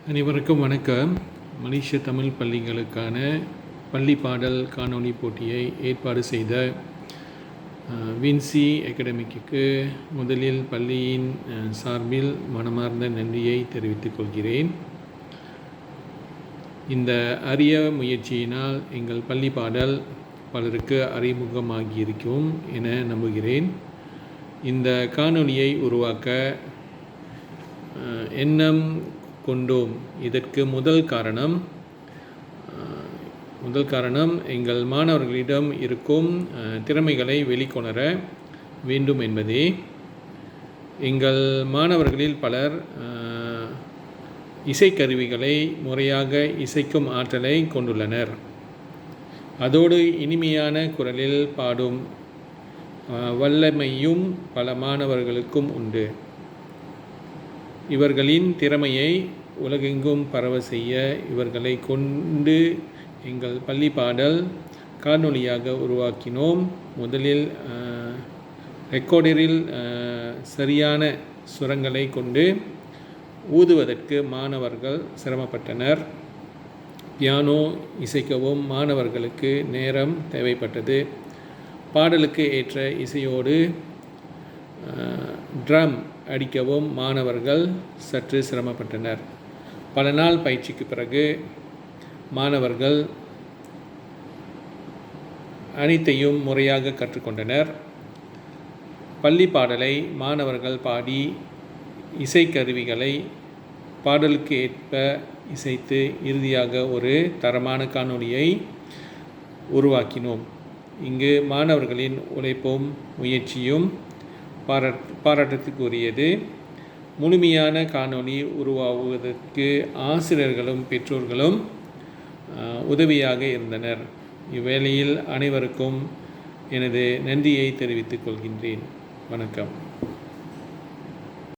அனைவருக்கும் வணக்கம். மலேசிய தமிழ் பள்ளிகளுக்கான பள்ளி பாடல் காணொளி போட்டியை ஏற்பாடு செய்த வின்சி அகாடமிக்கு முதலில் பள்ளியின் சார்பில் மனமார்ந்த நன்றியை தெரிவித்துக் கொள்கிறேன். இந்த அரிய முயற்சியினால் எங்கள் பள்ளி பாடல் பலருக்கு அறிமுகமாகியிருக்கும் என நம்புகிறேன். இந்த காணொளியை உருவாக்க எண்ணம் கொண்டோம். இதற்கு முதல் காரணம் எங்கள் மாணவர்களிடம் இருக்கும் திறமைகளை வெளிக்கொணர வேண்டும் என்பதே. எங்கள் மாணவர்களில் பலர் இசைக்கருவிகளை முறையாக இசைக்கும் ஆற்றலை கொண்டுள்ளனர். அதோடு இனிமையான குரலில் பாடும் வல்லமையும் பல மாணவர்களுக்கும் உண்டு. இவர்களின் திறமையை உலகெங்கும் பரவ செய்ய இவர்களை கொண்டு எங்கள் பள்ளி பாடல் காணொளியாக உருவாக்கினோம். முதலில் ரெக்கார்டரில் சரியான சுரங்களை கொண்டு ஊதுவதற்கு மாணவர்கள் சிரமப்பட்டனர். பியானோ இசைக்கவும் மாணவர்களுக்கு நேரம் தேவைப்பட்டது. பாடலுக்கு ஏற்ற இசையோடு ட்ரம் அடிக்கவும் மாணவர்கள் சற்று சிரமப்பட்டனர். பல நாள் பயிற்சிக்கு பிறகு மாணவர்கள் அனைத்தையும் முறையாக கற்றுக்கொண்டனர். பள்ளி பாடலை மாணவர்கள் பாடி இசைக்கருவிகளை பாடலுக்கு ஏற்ப இசைத்து இறுதியாக ஒரு தரமான காணொளியை உருவாக்கினோம். இங்கு மாணவர்களின் உழைப்பும் முயற்சியும் பாராட்டத்துக்குரியது. முழுமையான காணொளி உருவாகுவதற்கு ஆசிரியர்களும் பெற்றோர்களும் உதவியாக இருந்தனர். இவ்வேளையில் அனைவருக்கும் எனது நன்றியை தெரிவித்துக் கொள்கின்றேன். வணக்கம்.